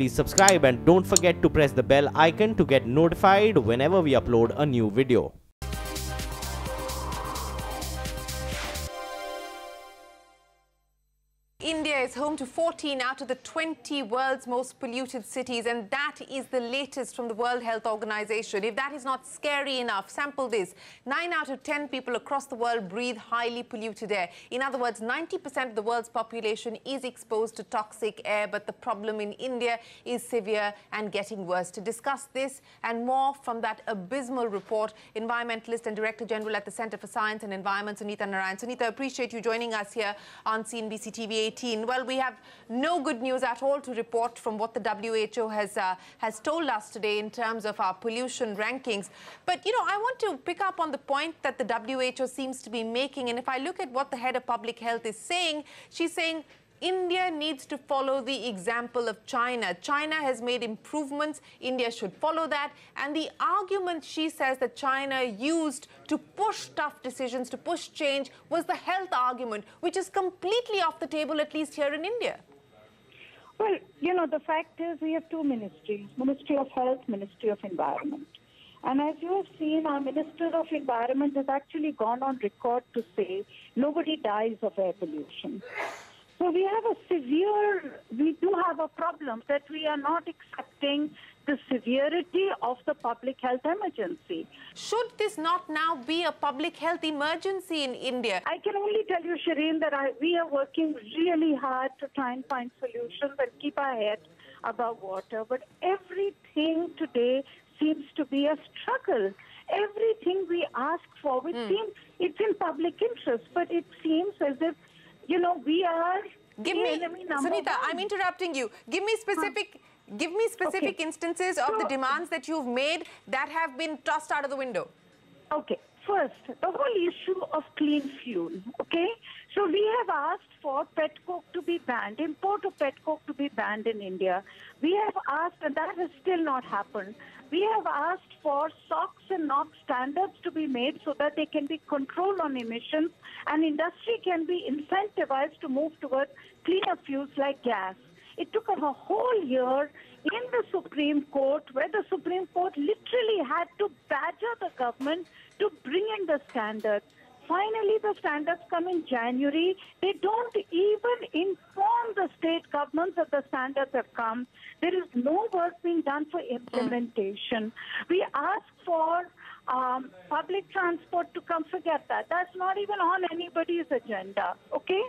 please subscribe and don't forget to press the bell icon to get notified whenever we upload a new video. India is home to 14 out of the 20 world's most polluted cities, and that is the latest from the World Health Organization. If that is not scary enough, sample this. 9 out of 10 people across the world breathe highly polluted air. In other words, 90% of the world's population is exposed to toxic air, but the problem in India is severe and getting worse. To discuss this and more from that abysmal report, environmentalist and Director General at the Centre for Science and Environment, Sunita Narayan. Sunita, I appreciate you joining us here on CNBC TV 18. Well, we have no good news at all to report from what the WHO has told us today in terms of our pollution rankings. But, you know, I want to pick up on the point that the WHO seems to be making. And if I look at what the head of public health is saying, she's saying India needs to follow the example of China. China has made improvements. India should follow that. And the argument she says that China used to push tough decisions, to push change, was the health argument, which is completely off the table, at least here in India. Well, you know, the fact is we have two ministries, Ministry of Health, Ministry of Environment. And as you have seen, our Minister of Environment has actually gone on record to say nobody dies of air pollution. So we do have a problem that we are not accepting the severity of the public health emergency. Should this not now be a public health emergency in India? I can only tell you, Shireen, that we are working really hard to try and find solutions and keep our head above water. But everything today seems to be a struggle. Everything we ask for, which seems it's in public interest, but it seems as if, you know, we are enemy number Sunita, one. I'm interrupting you. Give me specific instances of the demands that you've made that have been tossed out of the window. Okay. First, the whole issue of clean fuel, okay? So we have asked for pet coke to be banned, import of pet coke to be banned in India. We have asked, and that has still not happened, we have asked for SOx and NOx standards to be made so that they can be controlled on emissions and industry can be incentivized to move towards cleaner fuels like gas. It took us a whole year in the Supreme Court, where the Supreme Court literally had to badger the government to bring in the standards. Finally, the standards come in January. They don't even inform the state governments that the standards have come. There is no work being done for implementation. We ask for public transport to come. Forget that. That's not even on anybody's agenda, okay?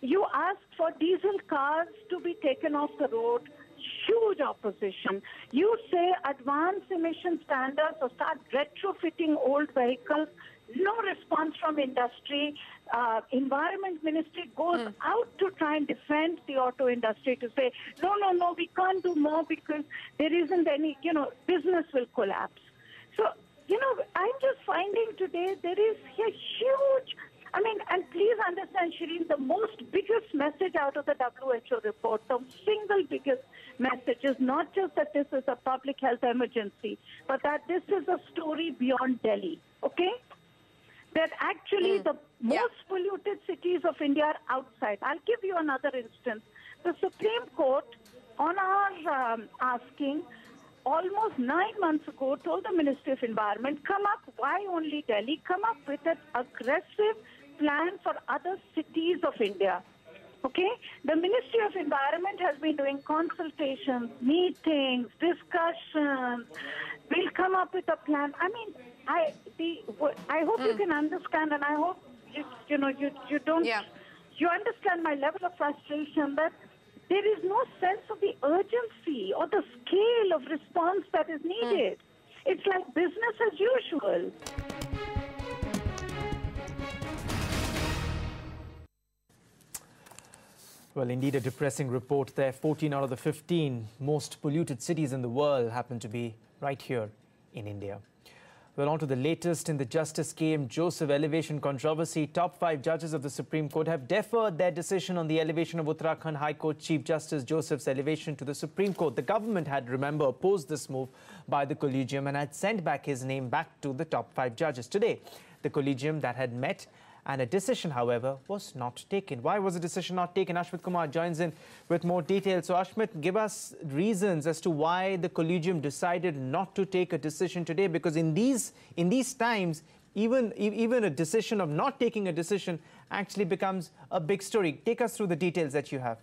You ask for diesel cars to be taken off the road. Huge opposition. You say advance emission standards or start retrofitting old vehicles. No response from industry. Environment Ministry goes out to try and defend the auto industry to say, no, we can't do more because there isn't any, you know, business will collapse. So, you know, I'm just finding today there is a huge, I mean, and please understand, Shireen, the biggest message out of the WHO report, the single biggest message is not just that this is a public health emergency, but that this is a story beyond Delhi, okay? That actually the most polluted cities of India are outside. I'll give you another instance. The Supreme Court, on our asking, almost 9 months ago, told the Ministry of Environment, come up, why only Delhi? Come up with an aggressive plan for other cities of India. Okay? The Ministry of Environment has been doing consultations, meetings, discussions. We'll come up with a plan. I mean, I hope you can understand, and I hope you understand my level of frustration that there is no sense of the urgency or the scale of response that is needed. It's like business as usual. Well, indeed, a depressing report there. 14 out of the 15 most polluted cities in the world happen to be right here in India. Well, on to the latest in the Justice K.M. Joseph elevation controversy. Top 5 judges of the Supreme Court have deferred their decision on the elevation of Uttarakhand High Court Chief Justice Joseph's elevation to the Supreme Court. The government had, remember, opposed this move by the collegium and had sent back his name back to the top 5 judges. Today, the collegium that had met And a decision, however, was not taken. Why was the decision not taken? Ashmit Kumar joins in with more details. So Ashmit, give us reasons as to why the collegium decided not to take a decision today, because in these times, even a decision of not taking a decision actually becomes a big story. Take us through the details that you have.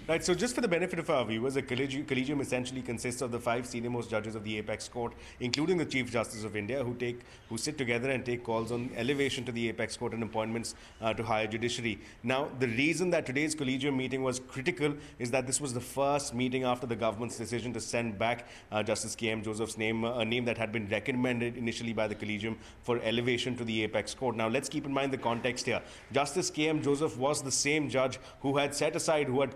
Right, so just for the benefit of our viewers, a collegium essentially consists of the 5 senior-most judges of the Apex Court, including the Chief Justice of India, who sit together and take calls on elevation to the Apex Court and appointments to higher judiciary. Now, the reason that today's collegium meeting was critical is that this was the first meeting after the government's decision to send back Justice K.M. Joseph's name, a name that had been recommended initially by the collegium for elevation to the Apex Court. Now, let's keep in mind the context here. Justice K.M. Joseph was the same judge who had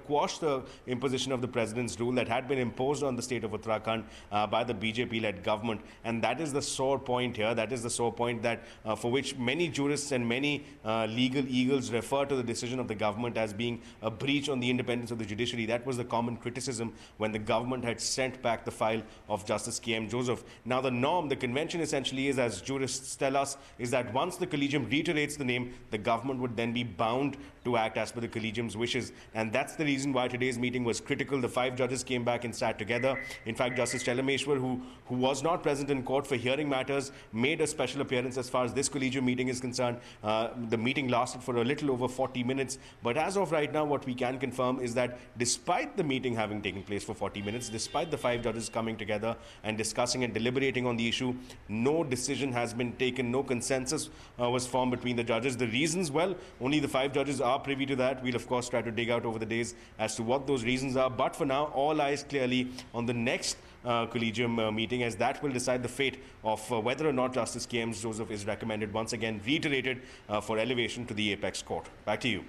quashed the imposition of the president's rule that had been imposed on the state of Uttarakhand by the BJP-led government. And that is the sore point here. That is the sore point that for which many jurists and many legal eagles refer to the decision of the government as being a breach on the independence of the judiciary. That was the common criticism when the government had sent back the file of Justice K.M. Joseph. Now, the norm, the convention essentially is, as jurists tell us, is that once the collegium reiterates the name, the government would then be bound to act as per the collegium's wishes. And that's the reason why today's meeting was critical. The 5 judges came back and sat together. In fact, Justice Chelameshwar, who was not present in court for hearing matters, made a special appearance as far as this collegium meeting is concerned. The meeting lasted for a little over 40 minutes. But as of right now, what we can confirm is that despite the meeting having taken place for 40 minutes, despite the 5 judges coming together and discussing and deliberating on the issue, no decision has been taken, no consensus was formed between the judges. The reasons, well, only the 5 judges are privy to that. We'll, of course, try to dig out over the days as to what those reasons are. But for now, all eyes clearly on the next collegium meeting, as that will decide the fate of whether or not Justice K.M. Joseph is recommended, once again reiterated, for elevation to the Apex Court. Back to you.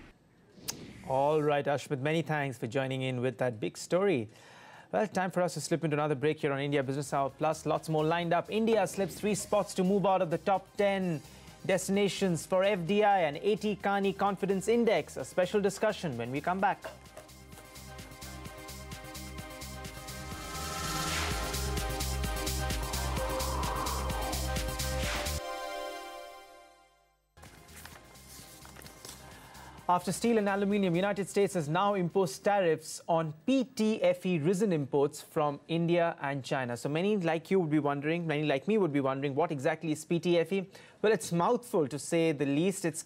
All right, Ashmit, many thanks for joining in with that big story. Well, time for us to slip into another break here on India Business Hour Plus. Lots more lined up. India slips 3 spots to move out of the top 10 destinations for FDI and AT Kearney Confidence Index. A special discussion when we come back. After steel and aluminium, United States has now imposed tariffs on PTFE resin imports from India and China. So many like you would be wondering, many like me would be wondering, what exactly is PTFE? Well, it's mouthful to say the least. It's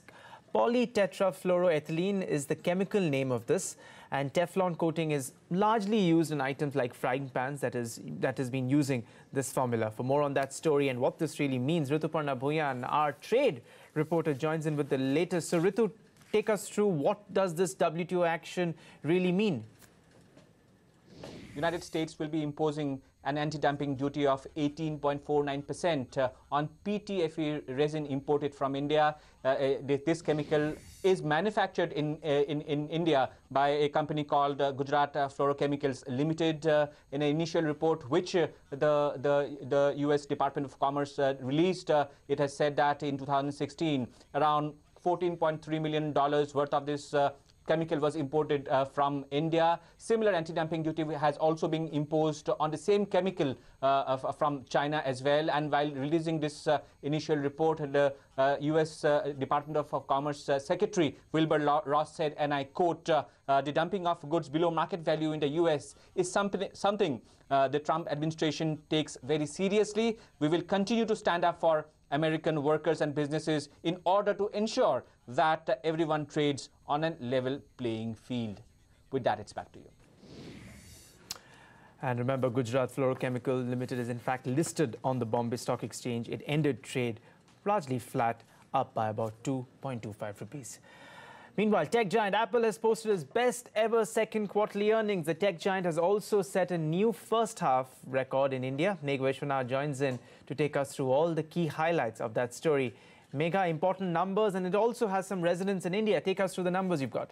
polytetrafluoroethylene is the chemical name of this, and Teflon coating is largely used in items like frying pans that has been using this formula. For more on that story and what this really means, Rituparna Bhuyan, our trade reporter, joins in with the latest. So Ritu, take us through, what does this WTO action really mean? United States will be imposing an anti-dumping duty of 18.49% on PTFE resin imported from India. This chemical is manufactured in India by a company called Gujarat Fluorochemicals Limited. In an initial report which the US Department of Commerce released, it has said that in 2016, around $14.3 million worth of this chemical was imported from India. Similar anti-dumping duty has also been imposed on the same chemical from China as well. And while releasing this initial report, the US Department of Commerce Secretary Wilbur Ross said, and I quote, the dumping of goods below market value in the US is something the Trump administration takes very seriously. We will continue to stand up for American workers and businesses in order to ensure that everyone trades on a level playing field. With that, it's back to you. And remember, Gujarat Fluorochemical Limited is in fact listed on the Bombay Stock Exchange. It ended trade largely flat, up by about 2.25 rupees. Meanwhile, tech giant Apple has posted its best ever second quarterly earnings. The tech giant has also set a new first half record in India. Megha Vishwanath joins in to take us through all the key highlights of that story. Megha, important numbers, and it also has some resonance in India. Take us through the numbers you've got.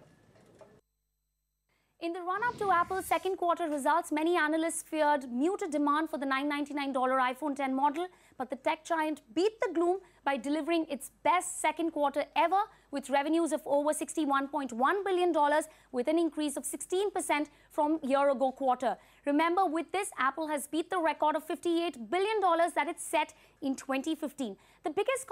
In the run-up to Apple's second quarter results, many analysts feared muted demand for the $999 iPhone X model, but the tech giant beat the gloom by by delivering its best second quarter ever with revenues of over $61.1 billion with an increase of 16% from year-ago quarter. Remember, with this, Apple has beat the record of $58 billion that it set in 2015. The biggest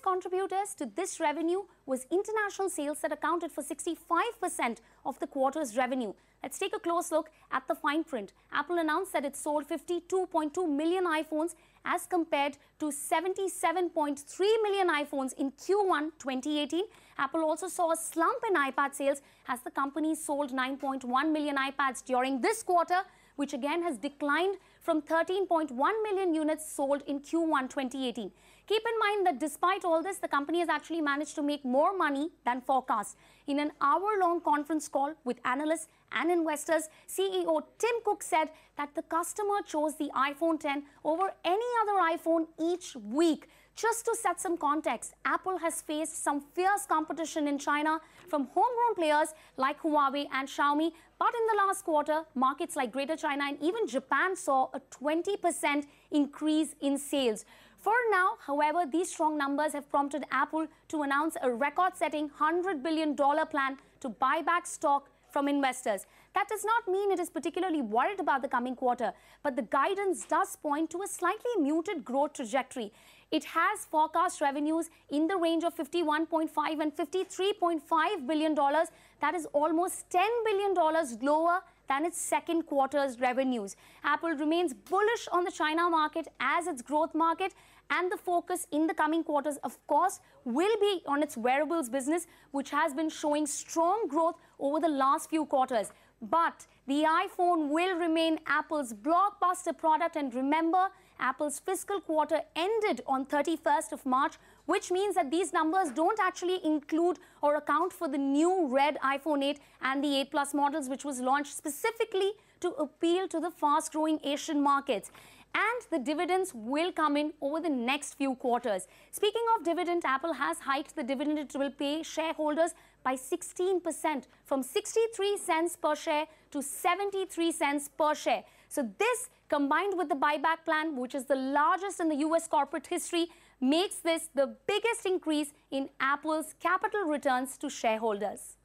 contributors to this revenue was international sales that accounted for 65% of the quarter's revenue. Let's take a close look at the fine print. Apple announced that it sold 52.2 million iPhones as compared to 77.3 million iPhones in Q1 2018. Apple also saw a slump in iPad sales as the company sold 9.1 million iPads during this quarter, which again has declined from 13.1 million units sold in Q1 2018. Keep in mind that despite all this, the company has actually managed to make more money than forecast. In an hour-long conference call with analysts and investors, CEO Tim Cook said that the customer chose the iPhone X over any other iPhone each week. Just to set some context, Apple has faced some fierce competition in China from homegrown players like Huawei and Xiaomi. But in the last quarter, markets like Greater China and even Japan saw a 20% increase in sales. For now, however, these strong numbers have prompted Apple to announce a record-setting $100 billion plan to buy back stock from investors. That does not mean it is particularly worried about the coming quarter, but the guidance does point to a slightly muted growth trajectory. It has forecast revenues in the range of $51.5 and $53.5 billion. That is almost $10 billion lower than its second quarter's revenues. Apple remains bullish on the China market as its growth market, and the focus in the coming quarters, of course, will be on its wearables business, which has been showing strong growth over the last few quarters. But the iPhone will remain Apple's blockbuster product, and remember, Apple's fiscal quarter ended on 31st of March, which means that these numbers don't actually include or account for the new red iPhone 8 and the 8 Plus models, which was launched specifically to appeal to the fast-growing Asian markets. And the dividends will come in over the next few quarters. Speaking of dividend, Apple has hiked the dividend it will pay shareholders by 16% from 63 cents per share to 73 cents per share. So this, combined with the buyback plan, which is the largest in the US corporate history, makes this the biggest increase in Apple's capital returns to shareholders.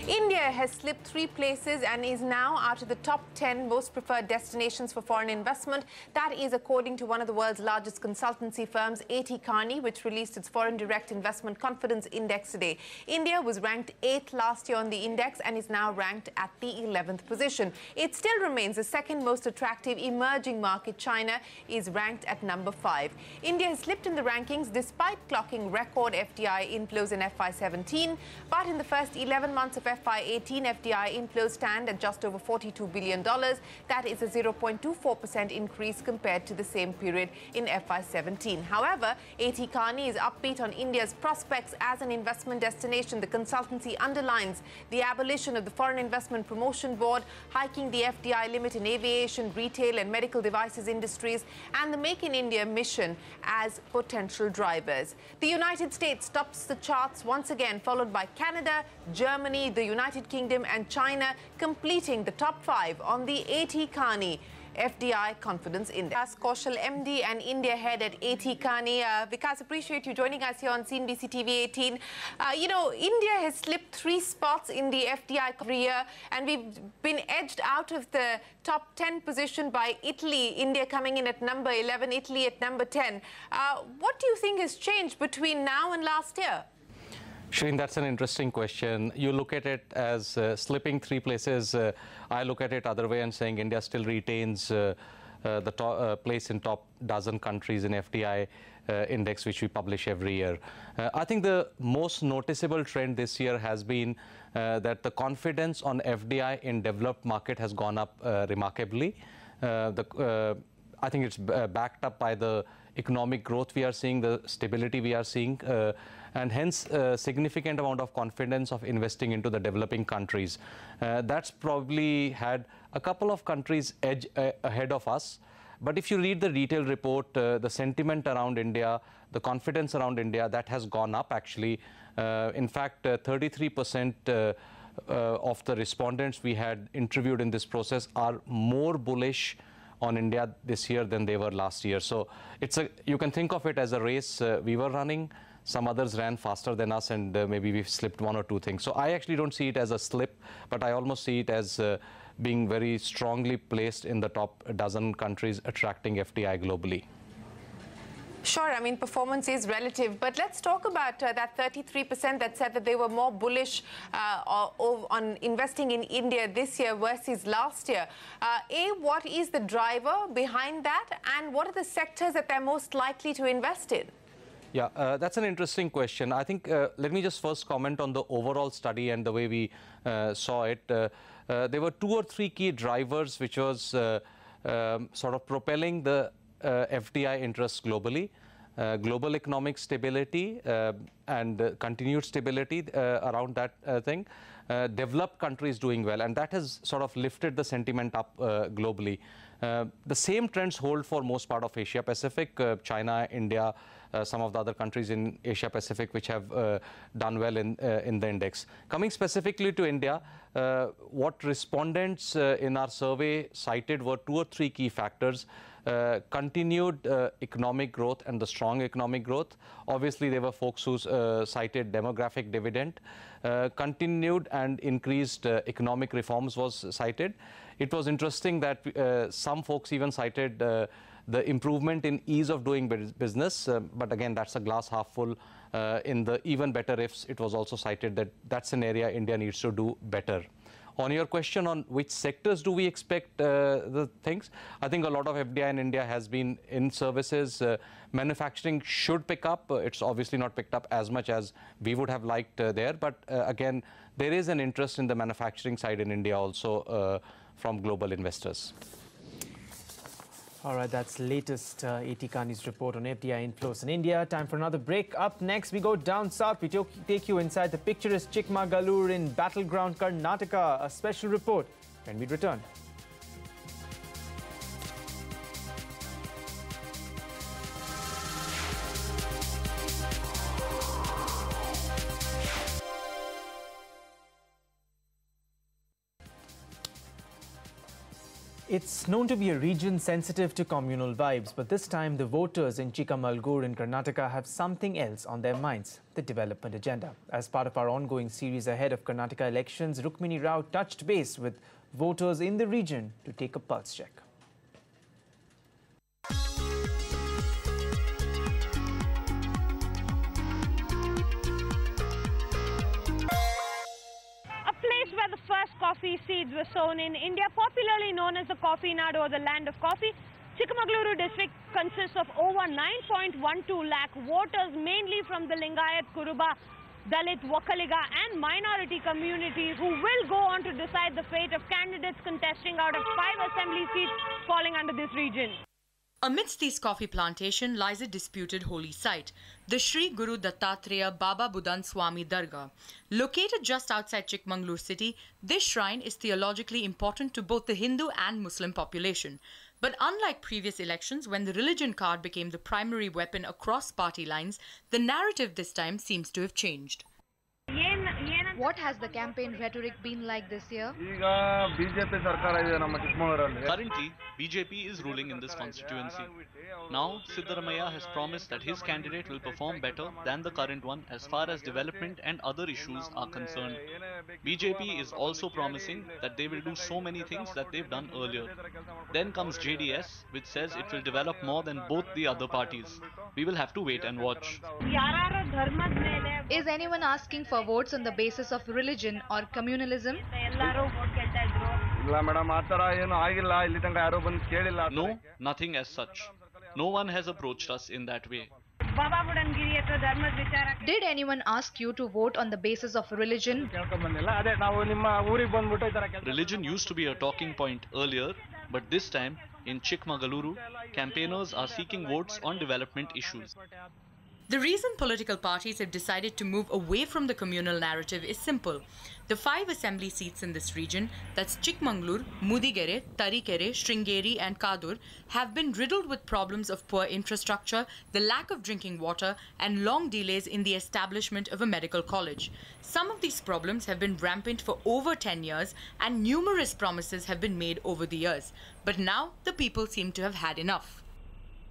India has slipped 3 places and is now out of the top 10 most preferred destinations for foreign investment. That is according to one of the world's largest consultancy firms, A.T. Kearney, which released its Foreign Direct Investment Confidence Index today. India was ranked 8th last year on the index and is now ranked at the 11th position. It still remains the second most attractive emerging market. China is ranked at number 5. India has slipped in the rankings despite clocking record FDI inflows in FY17, but in the first 11 months of FY18, FDI inflows stand at just over $42 billion. That is a 0.24% increase compared to the same period in FY17. However, A.T. Kearney is upbeat on India's prospects as an investment destination. The consultancy underlines the abolition of the Foreign Investment Promotion Board, hiking the FDI limit in aviation, retail and medical devices industries, and the Make in India mission as potential drivers. The United States tops the charts once again, followed by Canada, Germany, the United Kingdom and China, completing the top 5 on the A.T. Kearney FDI Confidence Index. Kaushal, MD and India head at A.T. Kearney. Vikas, appreciate you joining us here on CNBC TV 18. You know, India has slipped 3 spots in the FDI career, and we've been edged out of the top 10 position by Italy. India coming in at number 11, Italy at number 10. What do you think has changed between now and last year? Shireen, that's an interesting question. You look at it as slipping 3 places. I look at it other way and saying India still retains the place in top dozen countries in FDI index, which we publish every year. I think the most noticeable trend this year has been that the confidence on FDI in developed market has gone up remarkably. I think it's backed up by the economic growth we are seeing, the stability we are seeing, and hence a significant amount of confidence of investing into the developing countries. That's probably had a couple of countries edge ahead of us. But if you read the retail report, the sentiment around India, the confidence around India, that has gone up actually. In fact, 33% of the respondents we had interviewed in this process are more bullish on India this year than they were last year. So you can think of it as a race we were running. Some others ran faster than us, and maybe we've slipped one or two things. So I actually don't see it as a slip, but I almost see it as being very strongly placed in the top dozen countries attracting FDI globally. Sure, I mean, performance is relative, but let's talk about that 33% that said that they were more bullish on investing in India this year versus last year. What is the driver behind that, and what are the sectors that they're most likely to invest in? Yeah, that's an interesting question. I think let me just first comment on the overall study and the way we saw it. There were 2 or 3 key drivers which was sort of propelling the FDI interests globally. Global economic stability and continued stability around that thing. Developed countries doing well, and that has sort of lifted the sentiment up globally. The same trends hold for most part of Asia Pacific, China, India, some of the other countries in Asia Pacific which have done well in the index. Coming specifically to India, what respondents in our survey cited were 2 or 3 key factors. Continued economic growth and the strong economic growth. Obviously, there were folks who cited demographic dividend. Continued and increased economic reforms was cited. It was interesting that some folks even cited the improvement in ease of doing business, but again, that's a glass half full. In the even better ifs, it was also cited that that's an area India needs to do better. On your question on which sectors do we expect the things, I think a lot of FDI in India has been in services. Manufacturing should pick up. It's obviously not picked up as much as we would have liked there. But again, there is an interest in the manufacturing side in India also from global investors. All right, that's latest A.T. Kani's report on FDI inflows in India. Time for another break. Up next, we go down south. We take you inside the picturesque Chikmagalur in battleground Karnataka. A special report when we return. It's known to be a region sensitive to communal vibes, but this time the voters in Chikmagalur in Karnataka have something else on their minds, the development agenda. As part of our ongoing series ahead of Karnataka elections, Rukmini Rao touched base with voters in the region to take a pulse check. Where the first coffee seeds were sown in India, popularly known as the Coffee Nadu or the land of coffee. Chikmagaluru district consists of over 9.12 lakh voters, mainly from the Lingayat, Kuruba, Dalit, Wakaliga and minority communities who will go on to decide the fate of candidates contesting out of 5 assembly seats falling under this region. Amidst these coffee plantation lies a disputed holy site, the Sri Guru Dattatreya Baba Budan Swami Dargah. Located just outside Chikmagalur city, this shrine is theologically important to both the Hindu and Muslim population. But unlike previous elections, when the religion card became the primary weapon across party lines, the narrative this time seems to have changed. What has the campaign rhetoric been like this year? Currently, BJP is ruling in this constituency. Now, Siddaramaiah has promised that his candidate will perform better than the current one as far as development and other issues are concerned. BJP is also promising that they will do so many things that they've done earlier. Then comes JDS, which says it will develop more than both the other parties. We will have to wait and watch. Is anyone asking for votes on the basis of religion or communalism? No, nothing as such. No one has approached us in that way. Did anyone ask you to vote on the basis of religion? Religion used to be a talking point earlier, but this time, in Chikmagaluru, campaigners are seeking votes on development issues. The reason political parties have decided to move away from the communal narrative is simple. The 5 assembly seats in this region, that's Chikmagalur, Mudigere, Tarikere, Sringeri and Kadur, have been riddled with problems of poor infrastructure, the lack of drinking water and long delays in the establishment of a medical college. Some of these problems have been rampant for over 10 years and numerous promises have been made over the years. But now the people seem to have had enough.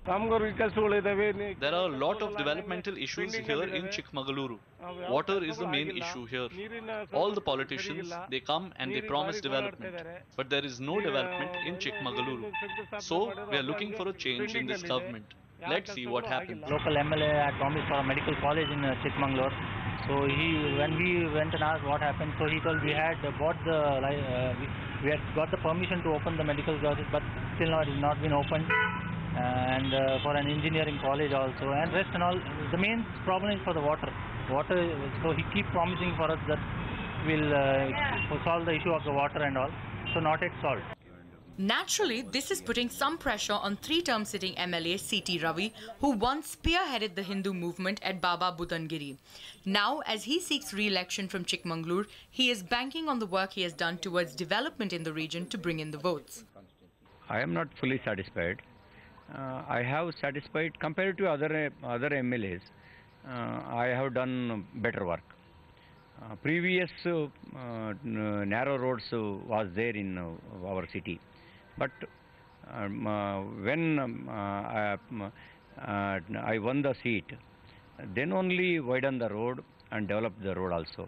There are a lot of developmental issues here in Chikmagaluru. Water is the main issue here. All the politicians, they come and they promise development, but there is no development in Chikmagaluru. So we are looking for a change in this government. Let's see what happens. Local MLA had promised for a medical college in Chikmagalur. So when we went and asked what happened, so he told we had got the permission to open the medical college, but still it has not been opened. And for an engineering college also, and rest and all. The main problem is for the water. So he keeps promising for us that we'll solve the issue of the water and all. So not yet solved. Naturally, this is putting some pressure on 3-term sitting MLA C.T. Ravi, who once spearheaded the Hindu movement at Baba Budangiri. Now, as he seeks re-election from Chikmagalur, he is banking on the work he has done towards development in the region to bring in the votes. I am not fully satisfied. I have satisfied compared to other MLAs. I have done better work. Previous narrow roads was there in our city, but when I won the seat, then only widen the road and develop the road also.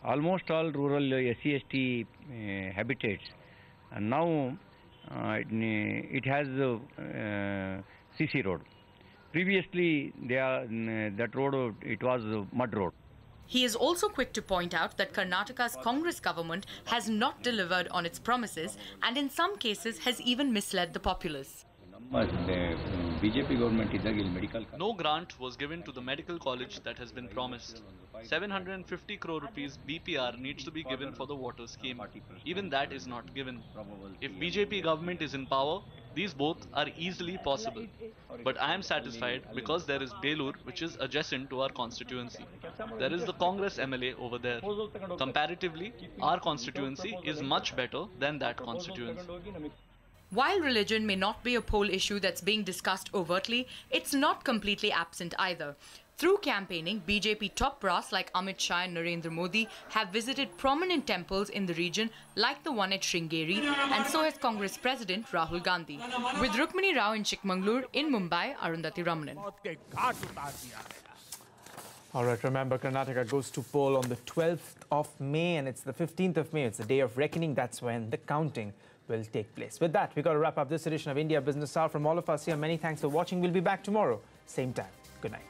Almost all rural SC/ST habitats, and now it has CC road. Previously, that road, it was mud road. He is also quick to point out that Karnataka's Congress government has not delivered on its promises and in some cases has even misled the populace. No grant was given to the medical college that has been promised. 750 crore rupees BPR needs to be given for the water scheme. Even that is not given. If BJP government is in power, these both are easily possible. But I am satisfied because there is Belur, which is adjacent to our constituency. There is the Congress MLA over there. Comparatively, our constituency is much better than that constituency. While religion may not be a poll issue that's being discussed overtly, it's not completely absent either. Through campaigning, BJP top brass like Amit Shah and Narendra Modi have visited prominent temples in the region like the one at Sringeri, and so has Congress President Rahul Gandhi. With Rukmini Rao in Chikmagalur, in Mumbai, Arundhati Ramanan. All right, remember, Karnataka goes to poll on the 12th of May and it's the 15th of May. It's the day of reckoning. That's when the counting will take place. With that, we've got to wrap up this edition of India Business Hour. From all of us here, many thanks for watching. We'll be back tomorrow, same time. Good night.